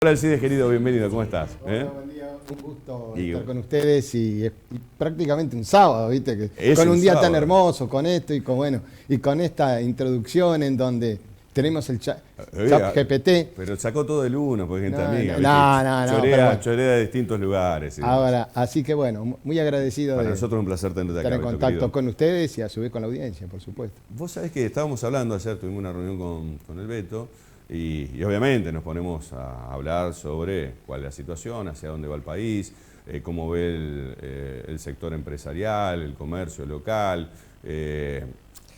Hola Alcides, querido, bienvenido, ¿cómo estás? Hola, buen día, un gusto estar con ustedes y prácticamente un sábado, ¿viste? Con un día tan hermoso, con esto y con esta introducción en donde tenemos el chat GPT. Pero sacó todo el uno, porque gente amiga, chorea de distintos lugares. Ahora, así que bueno, muy agradecido para nosotros es un placer tenerte acá, estar en contacto querido. Con ustedes y a su vez con la audiencia, por supuesto. Vos sabés que estábamos hablando ayer, tuvimos una reunión con el Beto, y obviamente nos ponemos a hablar sobre cuál es la situación, hacia dónde va el país, cómo ve el sector empresarial, el comercio local.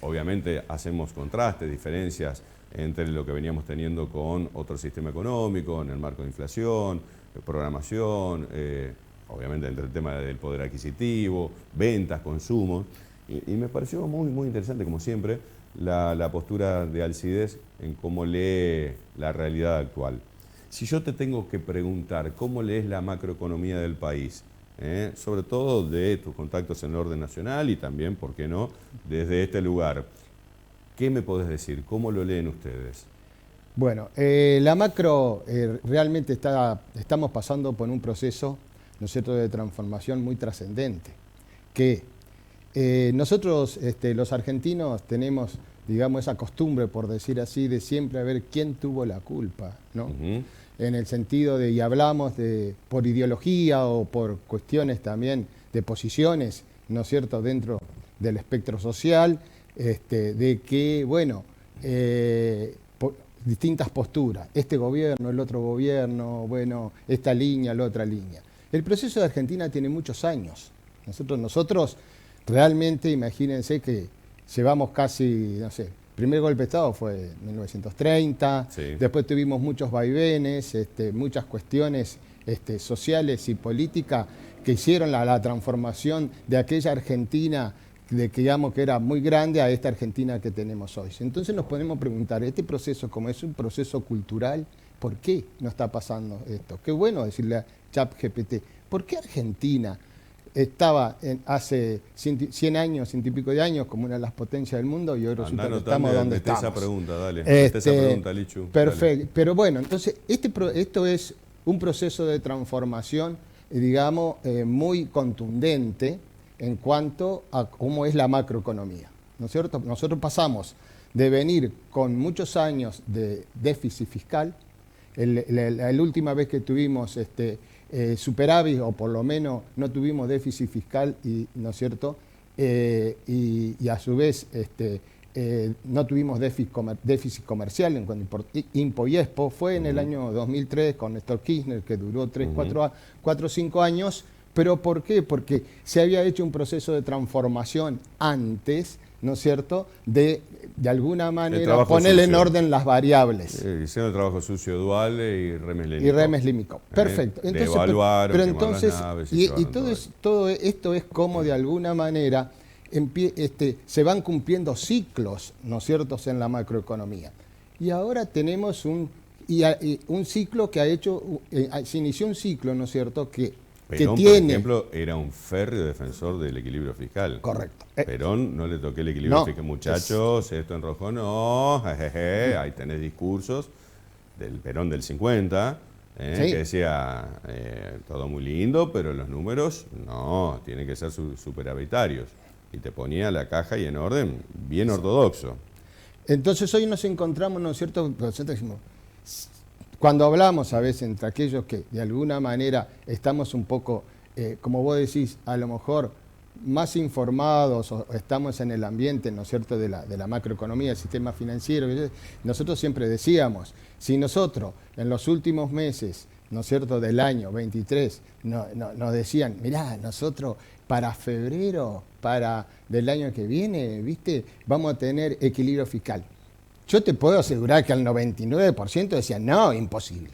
Obviamente hacemos contrastes, diferencias entre lo que veníamos teniendo con otro sistema económico, en el marco de inflación, programación, obviamente entre el tema del poder adquisitivo, ventas, consumo. Y me pareció muy interesante, como siempre, la postura de Alcides en cómo lee la realidad actual. Si yo te tengo que preguntar cómo lees la macroeconomía del país, sobre todo de tus contactos en el orden nacional y también, ¿por qué no?, desde este lugar, ¿qué me podés decir? ¿Cómo lo leen ustedes? Bueno, la macro realmente estamos pasando por un proceso, ¿no es cierto?, de transformación muy trascendente, que nosotros, los argentinos, tenemos, digamos, esa costumbre, por decir así, de siempre a ver quién tuvo la culpa, ¿no? En el sentido de, y hablamos por ideología o por cuestiones también de posiciones, ¿no es cierto?, dentro del espectro social, de que, bueno, distintas posturas, este gobierno, el otro gobierno, bueno, esta línea, la otra línea. El proceso de Argentina tiene muchos años. Nosotros realmente, imagínense que llevamos casi, no sé, el primer golpe de Estado fue en 1930, sí. Después tuvimos muchos vaivenes, muchas cuestiones sociales y políticas que hicieron la transformación de aquella Argentina, digamos, que era muy grande, a esta Argentina que tenemos hoy. Entonces nos podemos preguntar, este proceso, como es un proceso cultural, ¿por qué no está pasando esto? Qué bueno decirle a ChatGPT, ¿por qué Argentina estaba hace 100 años, 100 y pico de años, como una de las potencias del mundo, y hoy resulta que estamos donde estamos? Esa pregunta, dale. Esa pregunta, Lichu. Perfecto. Dale. Pero bueno, entonces, esto es un proceso de transformación, digamos, muy contundente en cuanto a cómo es la macroeconomía, ¿no es cierto? Nosotros pasamos de venir con muchos años de déficit fiscal. La última vez que tuvimos superávit, o por lo menos no tuvimos déficit fiscal, ¿no es cierto? Y a su vez no tuvimos déficit comercial en cuanto a IMPO y EXPO, fue en el año 2003 con Néstor Kirchner, que duró 4 o 5 años. ¿Pero por qué? Porque se había hecho un proceso de transformación antes, ¿no es cierto?, de alguna manera ponerle en orden las variables. Hicieron el trabajo sucio dual y remes límico. Y remes límico. Perfecto. Entonces, pero entonces, todo esto es como de alguna manera se van cumpliendo ciclos, ¿no es cierto?, en la macroeconomía. Y ahora tenemos un ciclo que se inició un ciclo, ¿no es cierto?, Perón, por ejemplo, era un férreo defensor del equilibrio fiscal. Correcto. Perón no le toqué el equilibrio fiscal. Muchachos, esto en rojo no, jejeje. Ahí tenés discursos del Perón del 50, sí, que decía, todo muy lindo, pero los números no, tienen que ser superavitarios. Y te ponía la caja y en orden, bien ortodoxo. Entonces hoy nos encontramos, ¿no es cierto?, cuando hablamos a veces entre aquellos que de alguna manera estamos un poco, como vos decís, a lo mejor más informados o estamos en el ambiente, ¿no es cierto?, de la macroeconomía, del sistema financiero, nosotros siempre decíamos, si nosotros en los últimos meses, ¿no es cierto?, del año 23, nos decían, mirá, nosotros para febrero, del año que viene, ¿viste?, vamos a tener equilibrio fiscal. Yo te puedo asegurar que al 99% decían, no, imposible.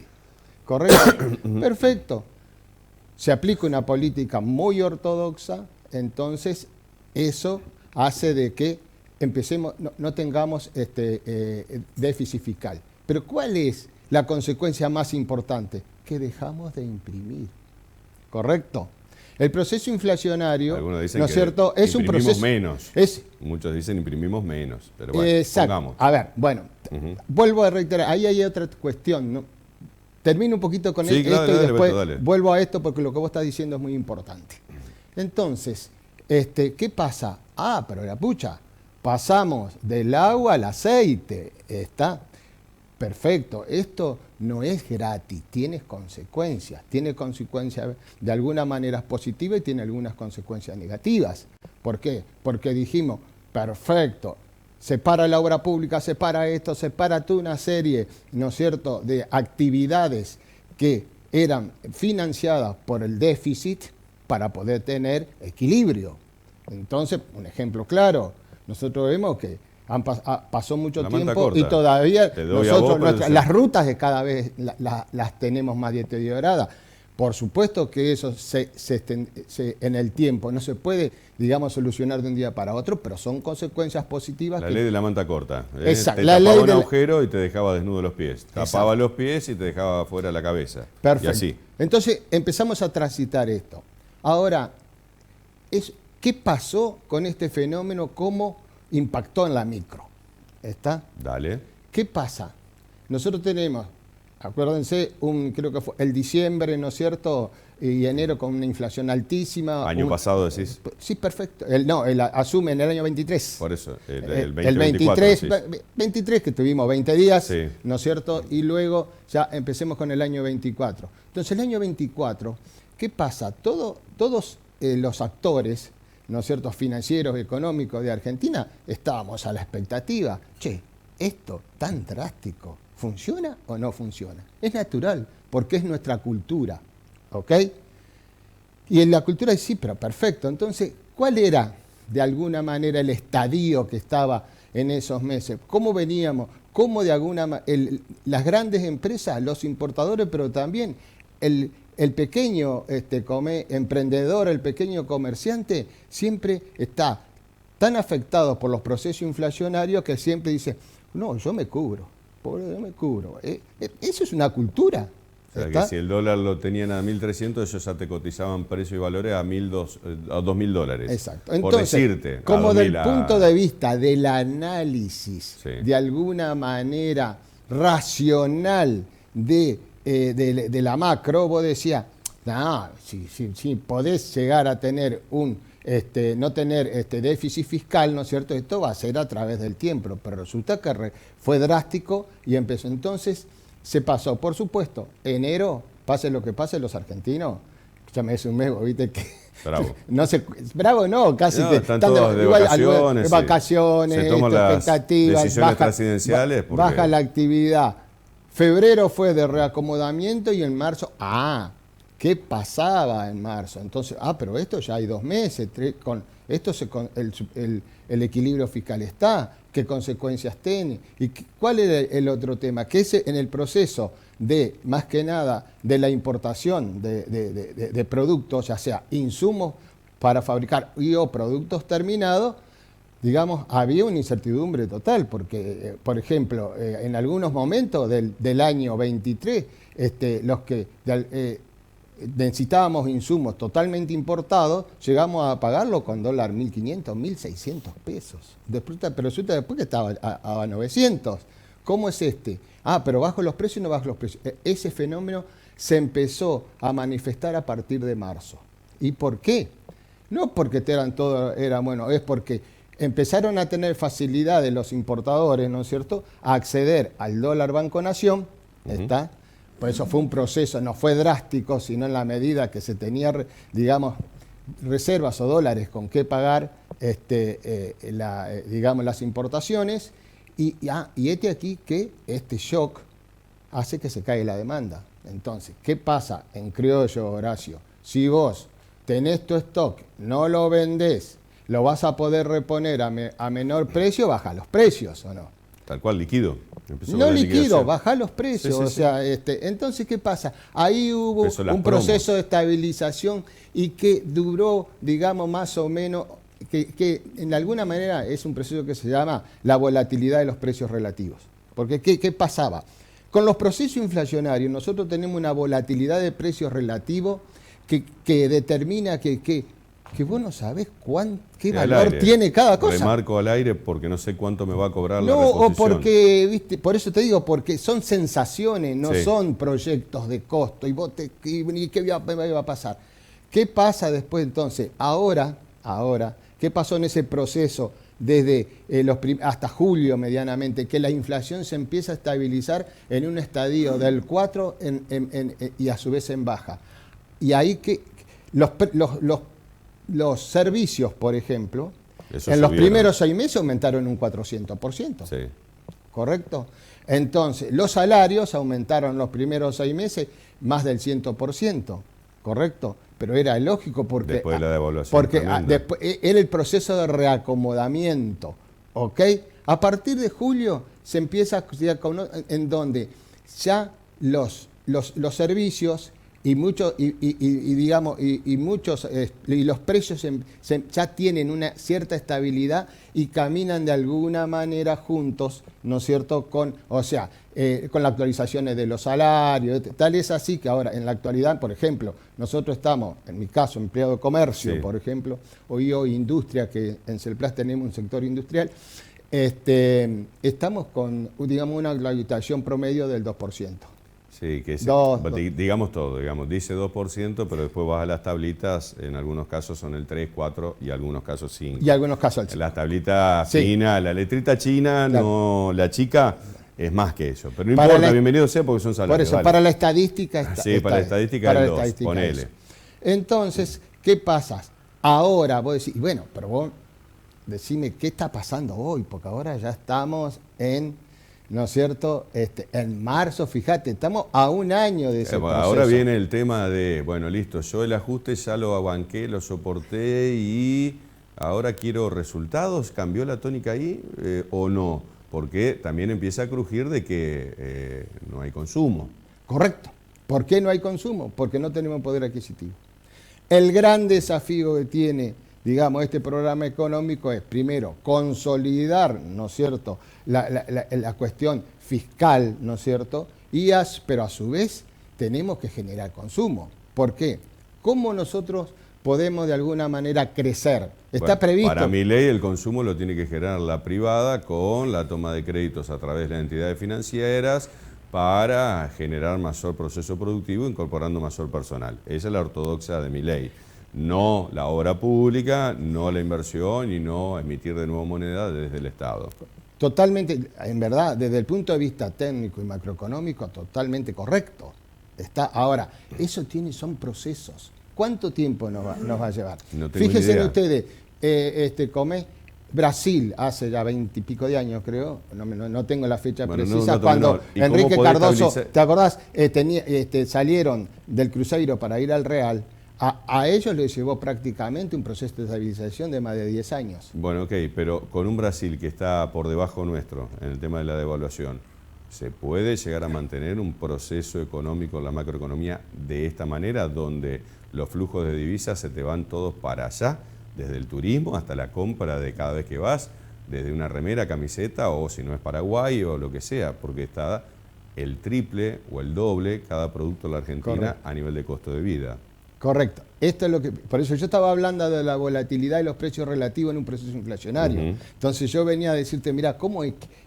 ¿Correcto? Perfecto. Se aplica una política muy ortodoxa, entonces eso hace de que empecemos, no tengamos déficit fiscal. Pero ¿cuál es la consecuencia más importante? Que dejamos de imprimir. ¿Correcto? El proceso inflacionario, ¿no es cierto?, es un proceso... menos. Muchos dicen imprimimos menos, pero bueno, exacto. pongamos. A ver, bueno, vuelvo a reiterar, ahí hay otra cuestión, ¿no? termino un poquito con Sí, esto claro, y dale, después Beto, dale. vuelvo a esto porque lo que vos estás diciendo es muy importante. Entonces, ¿qué pasa? Ah, pero la pucha, pasamos del agua al aceite, ¿está? Perfecto, esto no es gratis, tiene consecuencias de alguna manera positivas y tiene algunas consecuencias negativas. ¿Por qué? Porque dijimos, perfecto, separa la obra pública, separa esto, separa toda una serie, ¿no es cierto?, de actividades que eran financiadas por el déficit para poder tener equilibrio. Entonces, un ejemplo claro, nosotros vemos que pasó mucho tiempo y todavía nosotros las rutas de cada vez las tenemos más deterioradas. Por supuesto que eso en el tiempo no se puede, digamos, solucionar de un día para otro, pero son consecuencias positivas. La ley de la manta corta. Exacto. Te tapaba un agujero y te dejaba desnudo los pies. Tapaba los pies y te dejaba fuera la cabeza. Perfecto. Y así. Entonces empezamos a transitar esto. Ahora, ¿qué pasó con este fenómeno? ¿Cómo impactó en la micro? ¿Está? Dale. ¿Qué pasa? Nosotros tenemos, acuérdense, creo que fue el diciembre, ¿no es cierto?, y enero con una inflación altísima. ¿Año pasado decís? Sí, perfecto. Asume en el año 23. Por eso, el 23, 24, 23 que tuvimos 20 días, sí, ¿no es cierto? Y luego ya empecemos con el año 24. Entonces, el año 24, ¿qué pasa? Todos los actores, ¿no es cierto?, financieros, económicos de Argentina, estábamos a la expectativa. Che, esto tan drástico, ¿funciona o no funciona? Es natural, porque es nuestra cultura, ¿ok? Y en la cultura sí, pero perfecto. Entonces, ¿cuál era, de alguna manera, el estadio que estaba en esos meses? ¿Cómo veníamos? ¿Cómo de alguna manera las grandes empresas, los importadores, pero también el pequeño emprendedor, el pequeño comerciante, siempre está tan afectado por los procesos inflacionarios que siempre dice, no, yo me cubro, yo me cubro. Eso es una cultura. O sea, que si el dólar lo tenían a 1.300, ellos ya te cotizaban precio y valores a $2.000. Exacto. Por Entonces, decirte, como del punto de vista del análisis, sí, de alguna manera racional de la macro, vos decías, no, si podés llegar a tener no tener déficit fiscal, ¿no es cierto? Esto va a ser a través del tiempo, pero resulta que fue drástico y empezó. Entonces, se pasó, por supuesto, enero, pase lo que pase, los argentinos, ya me un mes, viste que... Bravo. No sé, bravo no, casi no, están todos de vacaciones. Vacaciones, se toman las decisiones baja, presidenciales. Baja la actividad. Febrero fue de reacomodamiento y en marzo, ¿qué pasaba en marzo? Entonces, pero esto ya hay 2 meses, el equilibrio fiscal está, ¿qué consecuencias tiene? ¿Y cuál era el otro tema? Que en el proceso más que nada, de la importación de productos, ya sea insumos para fabricar o productos terminados, digamos, había una incertidumbre total, porque, por ejemplo, en algunos momentos del año 23, los que necesitábamos insumos totalmente importados, llegamos a pagarlo con dólar 1.500, 1.600 pesos. Pero resulta después que estaba a 900. ¿Cómo es pero bajo los precios y no bajo los precios. Ese fenómeno se empezó a manifestar a partir de marzo. ¿Y por qué? No porque era bueno, es porque empezaron a tener facilidad de los importadores, ¿no es cierto?, a acceder al dólar Banco Nación, ¿está? Por eso fue un proceso, no fue drástico, sino en la medida que se tenía, digamos, reservas o dólares con qué pagar, digamos, las importaciones. Y aquí que este shock hace que se caiga la demanda. Entonces, ¿qué pasa en criollo, Horacio? Si vos tenés tu stock, no lo vendés, lo vas a poder reponer a menor precio, baja los precios, ¿o no? Tal cual, líquido. No líquido, baja los precios. Sí, sí, o sea, entonces, ¿qué pasa? Ahí hubo un proceso de estabilización y que duró, digamos, más o menos, que en alguna manera es un proceso que se llama la volatilidad de los precios relativos. Porque, ¿qué pasaba? Con los procesos inflacionarios, nosotros tenemos una volatilidad de precios relativos que determina que que vos no sabés qué valor tiene cada cosa. Remarco al aire porque no sé cuánto me va a cobrar la No, reposición. o porque, viste, por eso te digo, porque son sensaciones, no Sí. son proyectos de costo. ¿Y qué me va a pasar? ¿Qué pasa después entonces? Ahora, ¿qué pasó en ese proceso desde hasta julio medianamente? Que la inflación se empieza a estabilizar en un estadio del 4 y a su vez en baja. Y ahí que los servicios, por ejemplo, Eso en los subieron. primeros 6 meses aumentaron un 400%. Sí. ¿Correcto? Entonces, los salarios aumentaron los primeros 6 meses más del 100%. ¿Correcto? Pero era lógico porque... Después de la devaluación Porque tremenda. después, era el proceso de reacomodamiento. ¿Ok? A partir de julio se empieza en donde ya los servicios y muchos y los precios ya tienen una cierta estabilidad y caminan de alguna manera juntos, ¿no es cierto? Con las actualizaciones de los salarios, tal es así que ahora en la actualidad, por ejemplo, nosotros estamos, en mi caso, empleado de comercio, Sí. por ejemplo, o industria, que en Celplas tenemos un sector industrial, estamos con, digamos, una actualización promedio del 2%. Sí, que digamos todo, dice 2%, pero después vas a las tablitas, en algunos casos son el 3, 4 y algunos casos 5. Y algunos casos el 5. Las tablitas Sí. finas, la letrita china, Claro. no, la chica es más que eso. Pero no Para importa, la- bienvenido sea porque son Por salarios. eso, vale. para la estadística Sí, para la estadística para el la 2, estadística ponele. eso. Entonces, ¿qué pasa? Ahora vos decís, bueno, pero vos decime qué está pasando hoy, porque ahora ya estamos ¿no es cierto? En marzo, fíjate, estamos a un año de ese proceso. Ahora viene el tema de, bueno, listo, yo el ajuste ya lo abanqué, lo soporté y ahora quiero resultados. ¿Cambió la tónica ahí o no? Porque también empieza a crujir de que no hay consumo. Correcto. ¿Por qué no hay consumo? Porque no tenemos poder adquisitivo. El gran desafío que tiene, digamos, este programa económico es, primero, consolidar, ¿no es cierto?, la cuestión fiscal, ¿no es cierto?, pero a su vez tenemos que generar consumo. ¿Por qué? ¿Cómo nosotros podemos de alguna manera crecer? Está Bueno, previsto. Para mi ley el consumo lo tiene que generar la privada con la toma de créditos a través de las entidades financieras para generar mayor proceso productivo incorporando mayor personal. Esa es la ortodoxia de mi ley. No la obra pública, no la inversión y no emitir de nuevo moneda desde el Estado. Totalmente, en verdad, desde el punto de vista técnico y macroeconómico, totalmente correcto. Ahora, son procesos. ¿Cuánto tiempo nos va a llevar? No tengo Fíjense idea. ustedes, Brasil, hace ya 20 y pico de años, creo, no tengo la fecha Bueno, precisa, no, cuando ¿y cómo Enrique podés Cardoso, estabilizar? ¿te acordás? Salieron del Cruzeiro para ir al Real. A ellos les llevó prácticamente un proceso de estabilización de más de 10 años. Bueno, ok, pero con un Brasil que está por debajo nuestro en el tema de la devaluación, ¿se puede llegar a mantener un proceso económico en la macroeconomía de esta manera, donde los flujos de divisas se te van todos para allá, desde el turismo hasta la compra de cada vez que vas, desde una remera, camiseta o si no es Paraguay o lo que sea, porque está el triple o el doble cada producto en la Argentina Correcto. a nivel de costo de vida? Correcto. Esto es lo que, por eso yo estaba hablando de la volatilidad y los precios relativos en un proceso inflacionario. Ujú. Entonces yo venía a decirte, mira,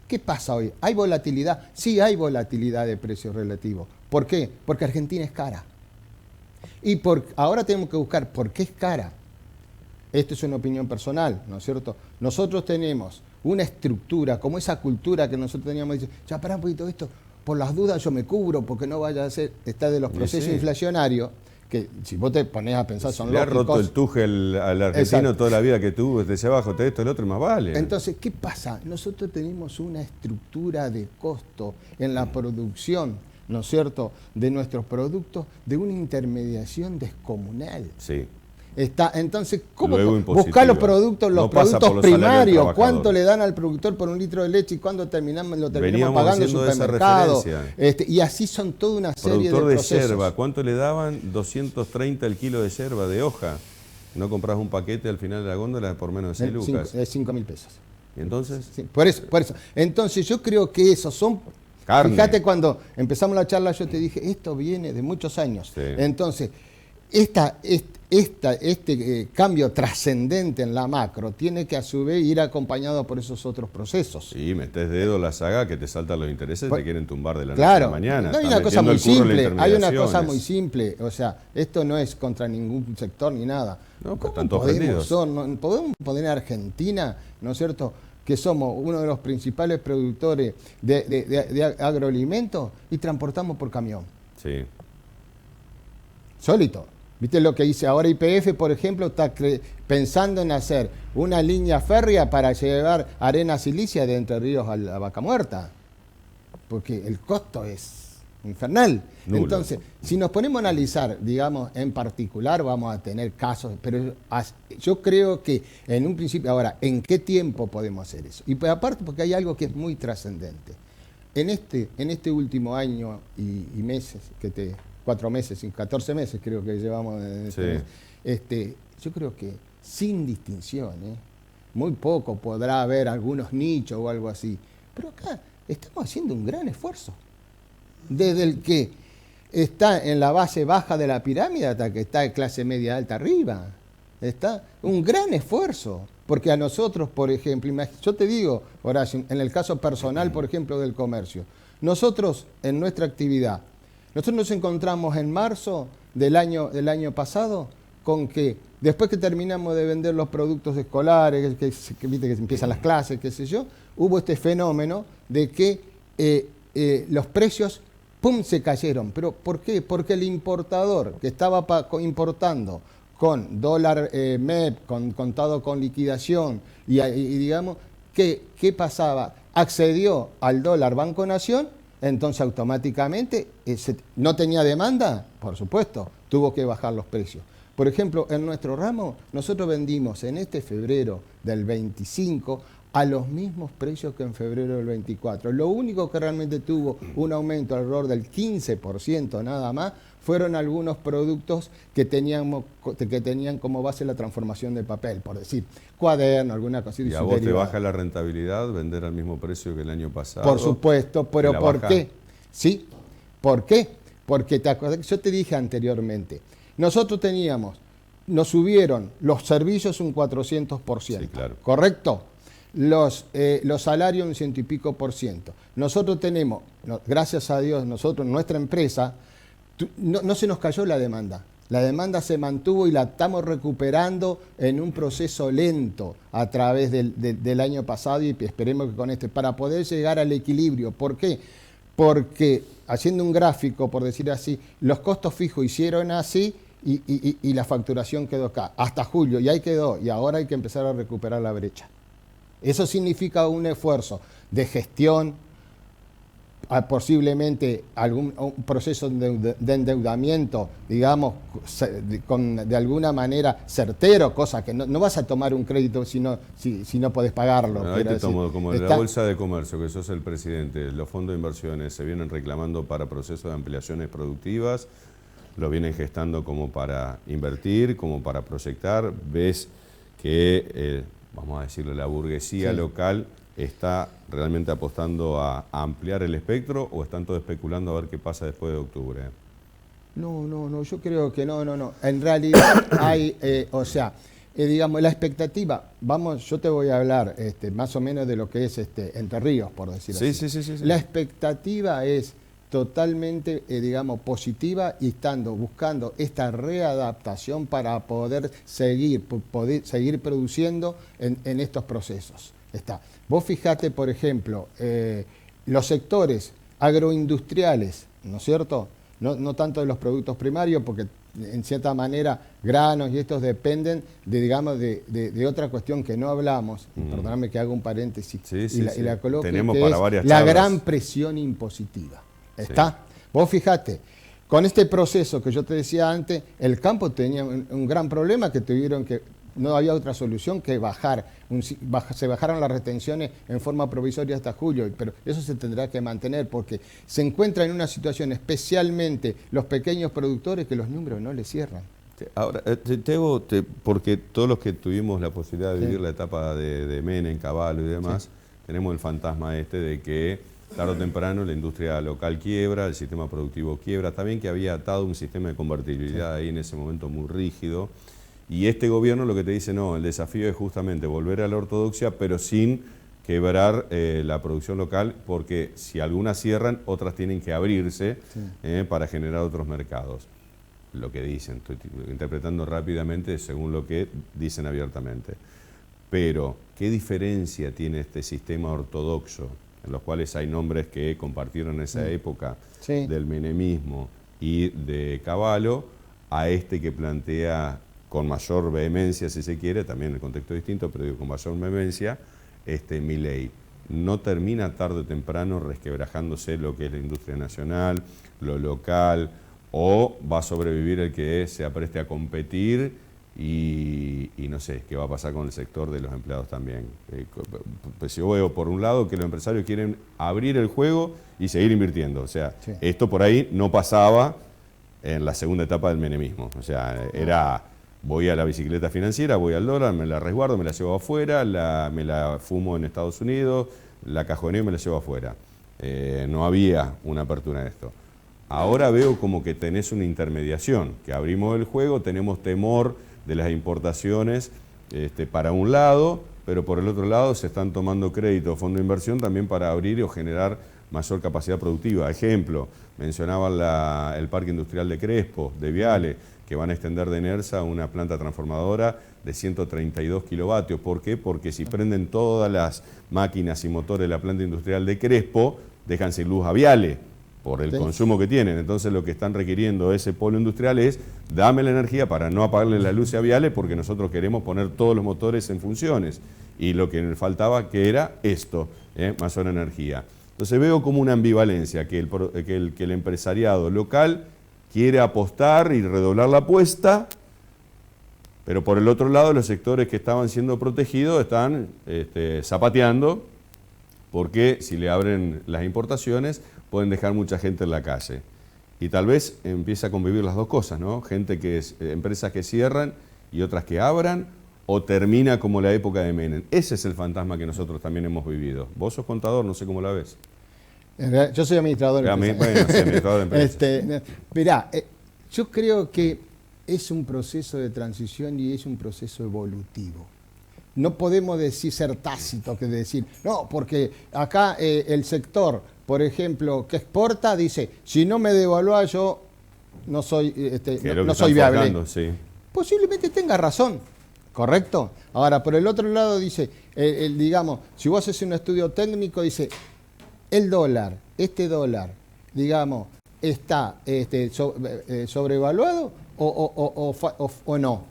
¿qué pasa hoy? ¿Hay volatilidad? Sí, hay volatilidad de precios relativos. ¿Por qué? Porque Argentina es cara. Y ahora tenemos que buscar por qué es cara. Esto es una opinión personal, ¿no es cierto? Nosotros tenemos una estructura, como esa cultura que nosotros teníamos, dice, ya pará un poquito esto, por las dudas yo me cubro, porque no vaya a ser, está de los Y procesos sí. inflacionarios, que si vos te pones a pensar son Le ha lógicos. roto el Tuchel al argentino Exacto. toda la vida que tuvo, desde abajo, esto, el otro, más vale. Entonces, ¿qué pasa? Nosotros tenemos una estructura de costo en la producción, ¿no es cierto?, de nuestros productos, de una intermediación descomunal. Sí. Entonces, ¿cómo Luego impositiva. buscar los productos, No pasa por los salarios del primarios? trabajador. ¿Cuánto le dan al productor por un litro de leche y cuándo lo terminamos Veníamos pagando en haciendo esa supermercado? referencia. Y así son toda una serie Productor de de procesos. yerba, ¿cuánto le daban? 230 el kilo de yerba de hoja. No compras un paquete al final de la góndola por menos de 6 lucas. 5.000 pesos. ¿Y entonces? Sí, por eso. Entonces yo creo que esos son... Carne. Fíjate, cuando empezamos la charla yo te dije, esto viene de muchos años. Sí. Entonces, este cambio trascendente en la macro tiene que a su vez ir acompañado por esos otros procesos. Sí, metés dedo la saga que te saltan los intereses, te quieren tumbar de la noche Claro, a la mañana. no hay una cosa muy simple, o sea, esto no es contra ningún sector ni nada. No, pues están todos vendidos. Podemos poner a Argentina, ¿no es cierto?, que somos uno de los principales productores de agroalimentos y transportamos por camión. Sí. Sólito. ¿Viste lo que dice ahora YPF, por ejemplo? Está pensando en hacer una línea férrea para llevar arena silicia de Entre Ríos a la Vaca Muerta. Porque el costo es infernal. Nulo. Entonces, si nos ponemos a analizar, digamos, en particular, vamos a tener casos, pero yo creo que en un principio, ahora, ¿en qué tiempo podemos hacer eso? Y pues, aparte, porque hay algo que es muy trascendente. En este último año y meses, 4 meses, 14 meses creo que llevamos, yo creo que sin distinción, muy poco podrá haber algunos nichos o algo así, pero acá estamos haciendo un gran esfuerzo. Desde el que está en la base baja de la pirámide hasta que está de clase media alta arriba. Está un gran esfuerzo. Porque a nosotros, por ejemplo, yo te digo, Horacio, en el caso personal, por ejemplo, del comercio, nosotros en nuestra actividad, nosotros nos encontramos en marzo del año pasado con que después que terminamos de vender los productos escolares, que viste que empiezan las clases, qué sé yo, hubo este fenómeno de que los precios ¡pum!, se cayeron. ¿Pero por qué? Porque el importador que estaba importando con dólar MEP, contado con liquidación, y digamos, ¿qué pasaba? Accedió al dólar Banco Nación, entonces automáticamente no tenía demanda, por supuesto, tuvo que bajar los precios. Por ejemplo, en nuestro ramo, nosotros vendimos en este febrero del 25 a los mismos precios que en febrero del 24. Lo único que realmente tuvo un aumento alrededor del 15% nada más fueron algunos productos que tenían como base la transformación de papel, por decir, cuaderno, alguna cosita. ¿Y a vos te baja la rentabilidad vender al mismo precio que el año pasado? Por supuesto, pero ¿por qué? ¿Sí? ¿Por qué? Porque te acordás que yo te dije anteriormente, nosotros nos subieron los servicios un 400%, sí, claro. ¿Correcto? Los salarios un 100 y pico %. Nosotros tenemos, gracias a Dios, nuestra empresa, no se nos cayó la demanda. La demanda se mantuvo y la estamos recuperando en un proceso lento a través del año pasado y esperemos que con para poder llegar al equilibrio. ¿Por qué? Porque haciendo un gráfico, por decir así, los costos fijos hicieron así y la facturación quedó acá, hasta julio, y ahí quedó, y ahora hay que empezar a recuperar la brecha. Eso significa un esfuerzo de gestión, posiblemente un proceso de endeudamiento, digamos, de alguna manera certero, cosa que no vas a tomar un crédito si no podés pagarlo. Bueno, ahí te tomo como la Bolsa de Comercio, que sos el presidente, los fondos de inversiones se vienen reclamando para procesos de ampliaciones productivas, lo vienen gestando como para invertir, como para proyectar, ves que, vamos a decirlo, la burguesía local está realmente apostando a ampliar el espectro o están todos especulando a ver qué pasa después de octubre. No, yo creo que no. En realidad hay, digamos, la expectativa, yo te voy a hablar más o menos de lo que es Entre Ríos, por decir así. Sí. La expectativa es totalmente, digamos, positiva y buscando esta readaptación para poder seguir produciendo en estos procesos. Vos fijate, por ejemplo, los sectores agroindustriales, ¿no es cierto? No tanto de los productos primarios, porque en cierta manera granos y estos dependen de otra cuestión que no hablamos, perdóname que haga un paréntesis y la coloque, tenemos que para es varias la charlas. gran presión impositiva. Vos fijate, con este proceso que yo te decía antes, el campo tenía un gran problema que tuvieron que, no había otra solución que se bajaron las retenciones en forma provisoria hasta julio, pero eso se tendrá que mantener porque se encuentra en una situación, especialmente los pequeños productores, que los números no les cierran. Ahora, Tebo, porque todos los que tuvimos la posibilidad de vivir la etapa de Menem, Caballo y demás, tenemos el fantasma de que tarde o temprano la industria local quiebra, el sistema productivo quiebra, también que había atado un sistema de convertibilidad ahí en ese momento muy rígido. Y este gobierno lo que te dice, no, el desafío es justamente volver a la ortodoxia, pero sin quebrar la producción local, porque si algunas cierran, otras tienen que abrirse para generar otros mercados. Lo que dicen, estoy interpretando rápidamente según lo que dicen abiertamente. Pero, ¿qué diferencia tiene este sistema ortodoxo, en los cuales hay nombres que compartieron en esa época del menemismo y de Cavallo, a este que plantea con mayor vehemencia, si se quiere, también en el contexto distinto, pero digo con mayor vehemencia, Milei? No termina tarde o temprano resquebrajándose lo que es la industria nacional, lo local, o va a sobrevivir el que se apreste a competir y no sé, qué va a pasar con el sector de los empleados también. Pues yo veo por un lado que los empresarios quieren abrir el juego y seguir invirtiendo. O sea, esto por ahí no pasaba en la segunda etapa del menemismo. O sea, era... Voy a la bicicleta financiera, voy al dólar, me la resguardo, me la llevo afuera, me la fumo en Estados Unidos, la cajoneo y me la llevo afuera. No había una apertura en esto. Ahora veo como que tenés una intermediación, que abrimos el juego, tenemos temor de las importaciones para un lado, pero por el otro lado se están tomando créditos, fondo de inversión también para abrir o generar mayor capacidad productiva. Ejemplo, mencionaban el Parque Industrial de Crespo, de Viale, que van a extender de Nersa una planta transformadora de 132 kilovatios. ¿Por qué? Porque si prenden todas las máquinas y motores de la planta industrial de Crespo, dejan sin luz a Viale por el consumo que tienen. Entonces lo que están requiriendo ese polo industrial es, dame la energía para no apagarle la luz a Viale, porque nosotros queremos poner todos los motores en funciones. Y lo que nos faltaba, que era esto, mayor energía. Entonces veo como una ambivalencia, que el empresariado local quiere apostar y redoblar la apuesta, pero por el otro lado los sectores que estaban siendo protegidos están zapateando, porque si le abren las importaciones pueden dejar mucha gente en la calle. Y tal vez empieza a convivir las dos cosas, ¿no? Empresas que cierran y otras que abran, o termina como la época de Menem. Ese es el fantasma que nosotros también hemos vivido. Vos sos contador, no sé cómo la ves. Yo soy administrador de empresas. Bueno, sí, administrador de empresas. Mirá, yo creo que es un proceso de transición y es un proceso evolutivo. No podemos ser tácitos, que decir, no, porque acá el sector, por ejemplo, que exporta, dice, si no me devalúa yo no soy, no soy viable. Sí. Posiblemente tenga razón, ¿correcto? Ahora, por el otro lado dice, digamos, si vos haces un estudio técnico, dice, el dólar, digamos, está sobrevaluado o no.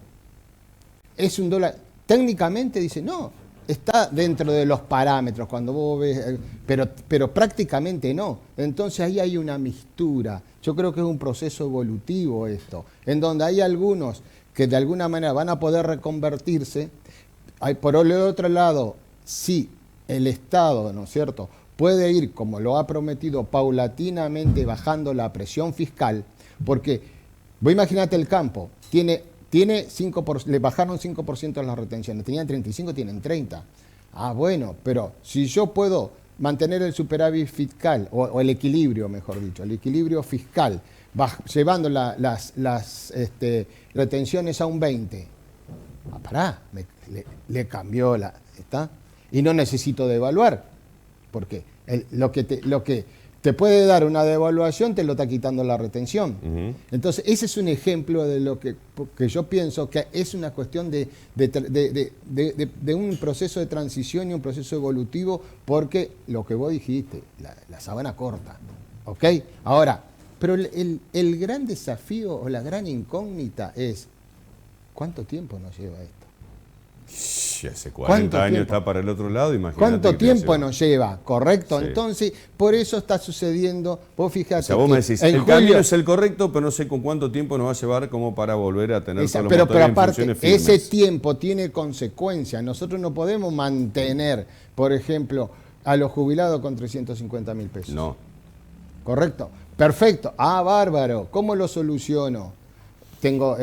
Es un dólar, técnicamente dice, no, está dentro de los parámetros cuando vos ves, pero prácticamente no. Entonces ahí hay una mixtura. Yo creo que es un proceso evolutivo esto, en donde hay algunos que de alguna manera van a poder reconvertirse. Por el otro lado, sí, el Estado, ¿no es cierto?, puede ir, como lo ha prometido, paulatinamente bajando la presión fiscal, porque, vos imaginate el campo, tiene 5%, le bajaron 5% las retenciones, tenían 35, tienen 30. Ah, bueno, pero si yo puedo mantener el superávit fiscal, o el equilibrio, mejor dicho, el equilibrio fiscal, llevando las retenciones a un 20, le cambió ¿está? Y no necesito devaluar, porque lo que te puede dar una devaluación te lo está quitando la retención. Entonces, ese es un ejemplo de lo que yo pienso que es una cuestión de un proceso de transición y un proceso evolutivo, porque lo que vos dijiste, la sábana corta, ¿ok? Ahora, pero el gran desafío o la gran incógnita es, ¿cuánto tiempo nos lleva esto? Hace 40 años está para el otro lado, imagínate. ¿Cuánto tiempo nos lleva? ¿Correcto? Sí. Entonces, por eso está sucediendo, vos fijate. O sea, vos me decís, el camino es el correcto, pero no sé con cuánto tiempo nos va a llevar como para volver a tener todos los motores en funciones firmes. Ese tiempo tiene consecuencias. Nosotros no podemos mantener, por ejemplo, a los jubilados con 350.000 pesos. No. ¿Correcto? Perfecto. Ah, bárbaro. ¿Cómo lo soluciono? tengo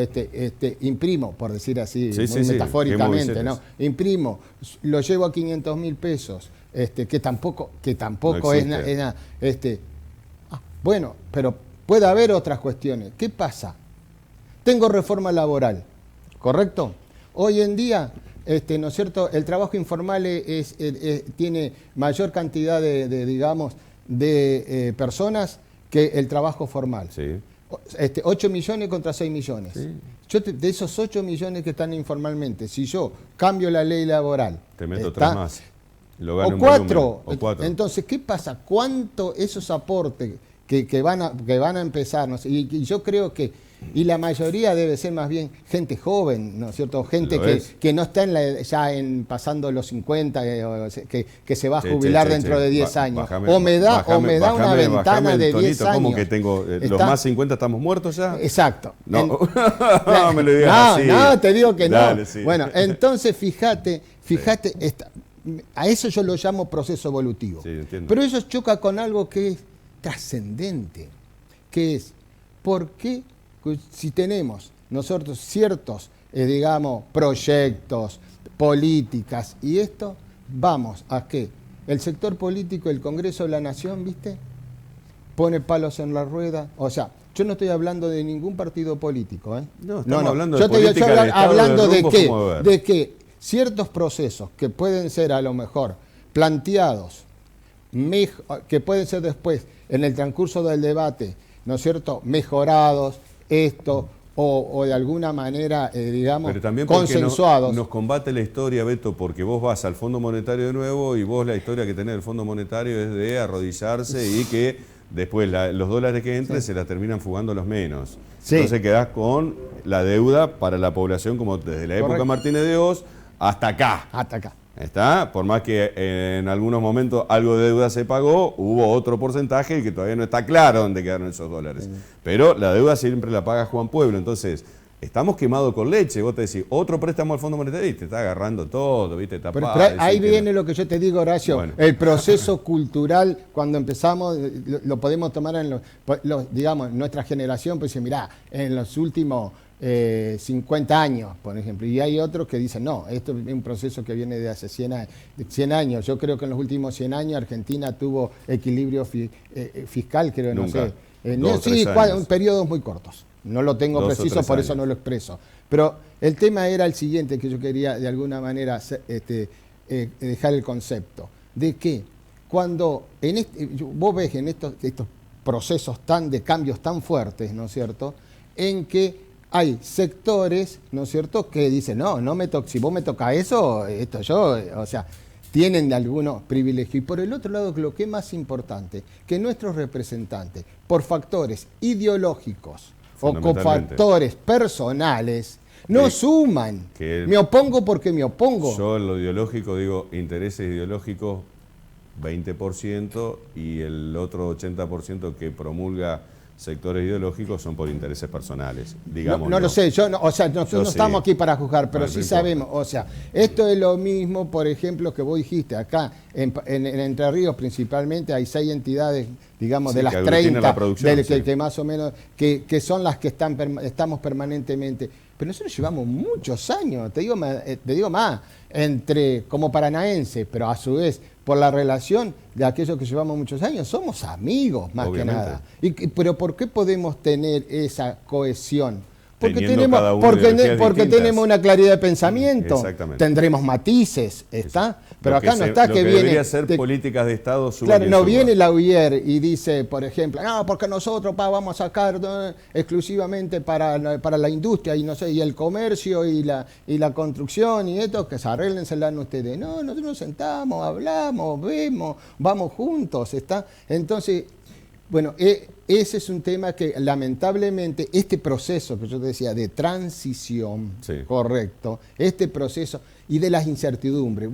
imprimo, por decir así, Sí, muy sí, sí. metafóricamente, ¿Qué ¿no? Imprimo, lo llevo a 500.000 pesos, que tampoco No es existe. nada. Bueno, pero puede haber otras cuestiones. ¿Qué pasa? Tengo reforma laboral, ¿correcto? Hoy en día, ¿no es cierto? El trabajo informal tiene mayor cantidad digamos, de personas que el trabajo formal. Sí. 8 millones contra 6 millones. Sí. De esos 8 millones que están informalmente, si yo cambio la ley laboral, Te meto 3 más. Lo gano o en 4. volumen, o 4. Entonces, ¿qué pasa? ¿Cuánto esos aportes que van a empezar? ¿No? Y yo creo que, y la mayoría debe ser más bien gente joven, ¿no es cierto? Gente que no está pasando los 50, que se va a jubilar dentro de 10 años. O me da una ventana de 10 años. ¿Cómo que tengo? ¿Los más 50 estamos muertos ya? Exacto. No, no me lo digas así. No, te digo que Dale, no. sí. Bueno, entonces fíjate, a eso yo lo llamo proceso evolutivo. Sí, entiendo. Pero eso choca con algo que es trascendente, que es, ¿por qué si tenemos nosotros ciertos, digamos, proyectos, políticas y esto, vamos a que el sector político, el Congreso de la Nación, ¿viste?, pone palos en la rueda? O sea, yo no estoy hablando de ningún partido político, ¿eh? No, estamos hablando de Yo estoy política del Estado, hablando de rumbo, de que ciertos procesos que pueden ser a lo mejor planteados, que pueden ser después en el transcurso del debate, ¿no es cierto?, mejorados, o de alguna manera, digamos, pero también consensuados. Nos combate la historia, Beto, porque vos vas al Fondo Monetario de nuevo y vos la historia que tenés del Fondo Monetario es de arrodillarse y que después los dólares que entren se la terminan fugando los menos. Sí. Entonces quedás con la deuda para la población como desde la época Martínez de Oz hasta acá. Hasta acá. ¿Está? Por más que en algunos momentos algo de deuda se pagó, hubo otro porcentaje que todavía no está claro dónde quedaron esos dólares. Sí. Pero la deuda siempre la paga Juan Pueblo. Entonces, estamos quemados con leche. Vos te decís, otro préstamo al Fondo Monetario y te está agarrando todo, ¿viste? Pero ahí viene lo que yo te digo, Horacio. Bueno. El proceso cultural, cuando empezamos, lo podemos tomar en digamos, nuestra generación, pues mirá, en los últimos 50 años, por ejemplo, y hay otros que dicen, no, esto es un proceso que viene de hace 100 años. Yo creo que en los últimos 100 años Argentina tuvo equilibrio fiscal, creo, Nunca. No sé. Periodos muy cortos. No lo tengo preciso, por eso no lo expreso. Pero el tema era el siguiente, que yo quería de alguna manera dejar el concepto, de que cuando vos ves en estos procesos de cambios tan fuertes, ¿no es cierto?, en que hay sectores, ¿no es cierto?, que dicen, si vos me tocas eso, o sea, tienen algunos privilegios. Y por el otro lado, lo que es más importante, que nuestros representantes, por factores ideológicos o con factores personales, no suman. Me opongo porque me opongo. Yo en lo ideológico digo intereses ideológicos 20% y el otro 80% que promulga sectores ideológicos son por intereses personales, digamos. No lo sé, no estamos aquí para juzgar, pero sí sabemos, o sea, esto es lo mismo, por ejemplo, que vos dijiste, acá en Entre Ríos principalmente hay 6 entidades, digamos, de las 30, que más o menos, que son las que estamos permanentemente, pero nosotros llevamos muchos años, te digo más, como paranaense, pero a su vez, por la relación de aquellos que llevamos muchos años, somos amigos más que nada. Pero ¿por qué podemos tener esa cohesión? Porque tenemos una claridad de pensamiento, tendremos matices, ¿está? Pero acá no está que viene... Debería ser políticas de Estado. Claro, no viene la UIER y dice, por ejemplo, no, porque nosotros vamos a sacar exclusivamente para la industria y no sé, y el comercio y la construcción y esto, que se arréglenselas ustedes. No, nosotros nos sentamos, hablamos, vemos, vamos juntos, ¿está? Entonces, bueno, ese es un tema que lamentablemente este proceso que yo te decía de transición, correcto, este proceso y de las incertidumbres.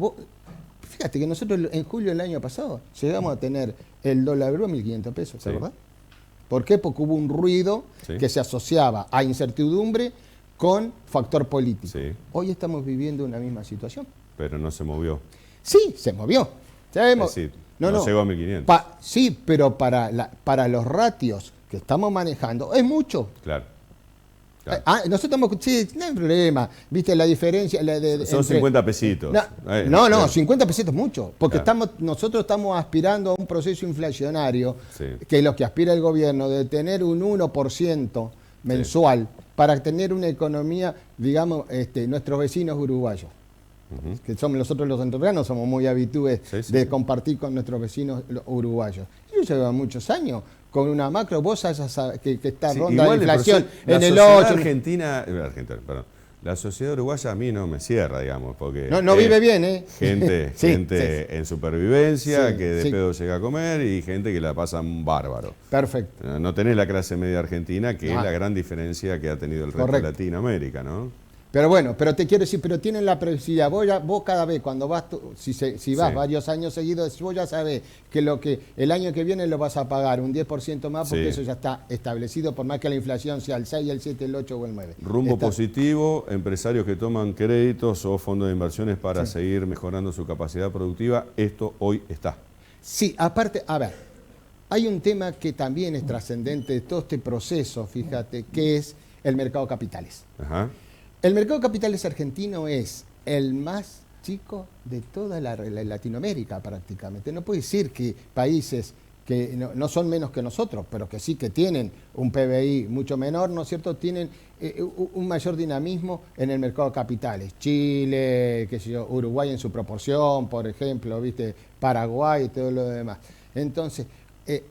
Fíjate que nosotros en julio del año pasado llegamos a tener el dólar euro a 1.500 pesos, ¿sabes verdad? ¿Por qué? Porque hubo un ruido que se asociaba a incertidumbre con factor político. Hoy estamos viviendo una misma situación. Pero no se movió. Sí, se movió. Es decir, no llegó a 1.500. Sí, pero para los ratios que estamos manejando es mucho. Claro. Claro. Nosotros estamos, sí, no hay problema, viste la diferencia. Son 50 pesitos. No, 50 pesitos es mucho, porque Claro. nosotros estamos aspirando a un proceso inflacionario, Sí. que es lo que aspira el gobierno, de tener un 1% mensual para tener una economía, digamos, nuestros vecinos uruguayos. Que somos nosotros los entrerrianos, somos muy habitués de compartir con nuestros vecinos uruguayos. Ellos llevan muchos años con una macro, vos sabés que está ronda de inflación en el 8. Perdón. La sociedad uruguaya a mí no me cierra, digamos, porque no vive bien, ¿eh? Gente, Sí, gente en supervivencia, Sí, que de sí. pedo llega a comer, y gente que la pasa bárbaro. Perfecto. No tenés la clase media argentina, que es Ah. la gran diferencia que ha tenido el resto Correcto. de Latinoamérica, ¿no? Pero bueno, pero te quiero decir, pero tienen la previsibilidad. Vos cada vez, cuando vas, si vas Sí. varios años seguidos, vos ya sabés que el año que viene lo vas a pagar un 10% más, porque Sí. eso ya está establecido, por más que la inflación sea el 6, el 7, el 8 o el 9. Rumbo Está- positivo, empresarios que toman créditos o fondos de inversiones para seguir mejorando su capacidad productiva, esto hoy está. Sí, aparte, a ver, hay un tema que también es trascendente de todo este proceso, fíjate, que es el mercado de capitales. Ajá. El mercado de capitales argentino es el más chico de toda la Latinoamérica prácticamente. No puede decir que países que no son menos que nosotros, pero que sí que tienen un PBI mucho menor, ¿no es cierto?, tienen un mayor dinamismo en el mercado de capitales. Chile, qué sé yo, Uruguay en su proporción, por ejemplo, ¿viste? Paraguay y todo lo demás. Entonces,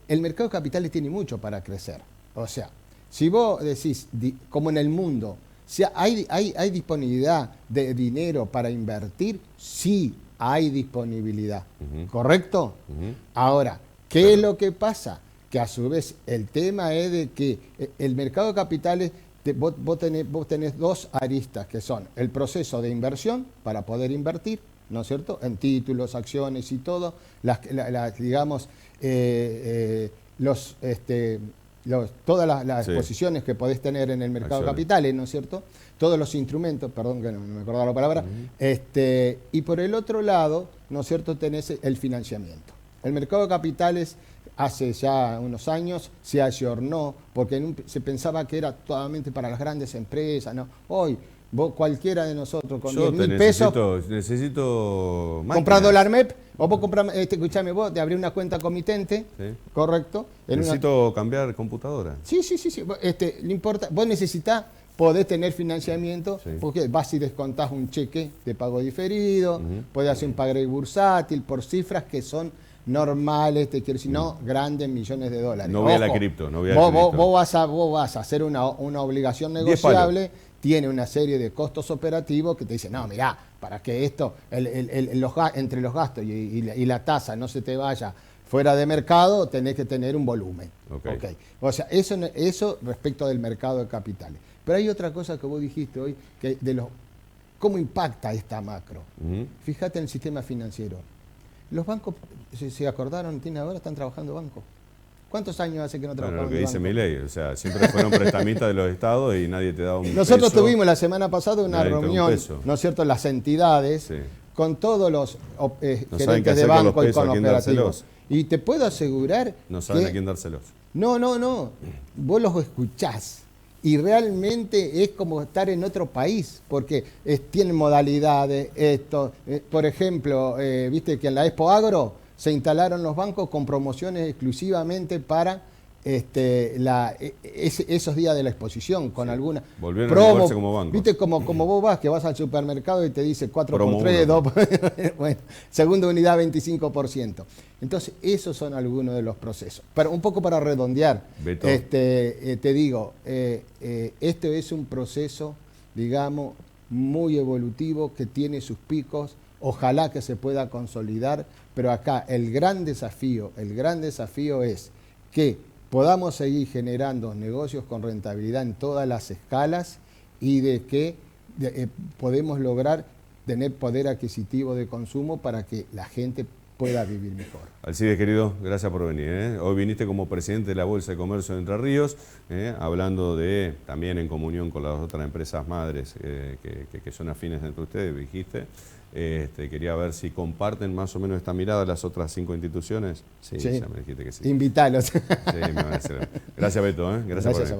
el mercado de capitales tiene mucho para crecer. O sea, si vos decís, como en el mundo, si hay disponibilidad de dinero para invertir, sí hay disponibilidad. ¿Correcto? Ahora, ¿qué es lo que pasa? Que a su vez el tema es de que el mercado de capitales, vos tenés dos aristas, que son el proceso de inversión para poder invertir, ¿no es cierto?, en títulos, acciones y todo, digamos, todas las posiciones que podés tener en el mercado de capitales, ¿no es cierto?, todos los instrumentos, perdón que no me acordaba la palabra, y por el otro lado, ¿no es cierto?, tenés el financiamiento. El mercado de capitales hace ya unos años se ayornó, porque se pensaba que era totalmente para las grandes empresas, ¿no? Hoy, cualquiera de nosotros con 10.000 pesos... Necesito máquinas. ¿Comprás dólar MEP? O vos comprás, escuchame vos, de abrir una cuenta comitente, ¿correcto? Necesito cambiar computadora. Sí. No importa, vos necesitás poder tener financiamiento, porque vas y descontás un cheque de pago diferido, podés hacer un pagaré bursátil por cifras que son normales, te quiero decir, no grandes millones de dólares. No voy a la cripto, no voy a la cripto. Vos vas a hacer una obligación negociable, tiene una serie de costos operativos que te dicen, no, mirá, para que esto, entre los gastos y la tasa no se te vaya fuera de mercado, tenés que tener un volumen. Okay. O sea, eso respecto del mercado de capitales. Pero hay otra cosa que vos dijiste hoy, que cómo impacta esta macro. Fíjate en el sistema financiero. Los bancos, ¿se acordaron? Ahora están trabajando bancos. ¿Cuántos años hace que no trabajan? Lo que dice Milei, o sea, siempre fueron prestamistas de los estados y nadie te da un Nosotros peso, tuvimos la semana pasada una reunión, ¿no es cierto?, las entidades, con todos los gerentes de banco y con operativos. Y te puedo asegurar no saben que, a quién dárselos. No. Vos los escuchás. Y realmente es como estar en otro país, porque tienen modalidades, por ejemplo, viste que en la Expo Agro se instalaron los bancos con promociones exclusivamente para esos días de la exposición, con alguna volvieron promo, a moverse como bancos. Viste como vos vas al supermercado y te dice 4x3, 2x... bueno, segunda unidad 25%. Entonces, esos son algunos de los procesos. Pero un poco para redondear, te digo, este es un proceso, digamos, muy evolutivo, que tiene sus picos, ojalá que se pueda consolidar, pero acá el gran desafío es que podamos seguir generando negocios con rentabilidad en todas las escalas y de que podemos lograr tener poder adquisitivo de consumo para que la gente pueda vivir mejor. Alcides, querido, gracias por venir. Hoy viniste como presidente de la Bolsa de Comercio de Entre Ríos, hablando también en comunión con las otras empresas madres que son afines entre ustedes, dijiste. Quería ver si comparten más o menos esta mirada las otras 5 instituciones. Sí, ya me dijiste que sí. Invítalos. Sí, me van a hacer. Gracias, Beto. Gracias por venir.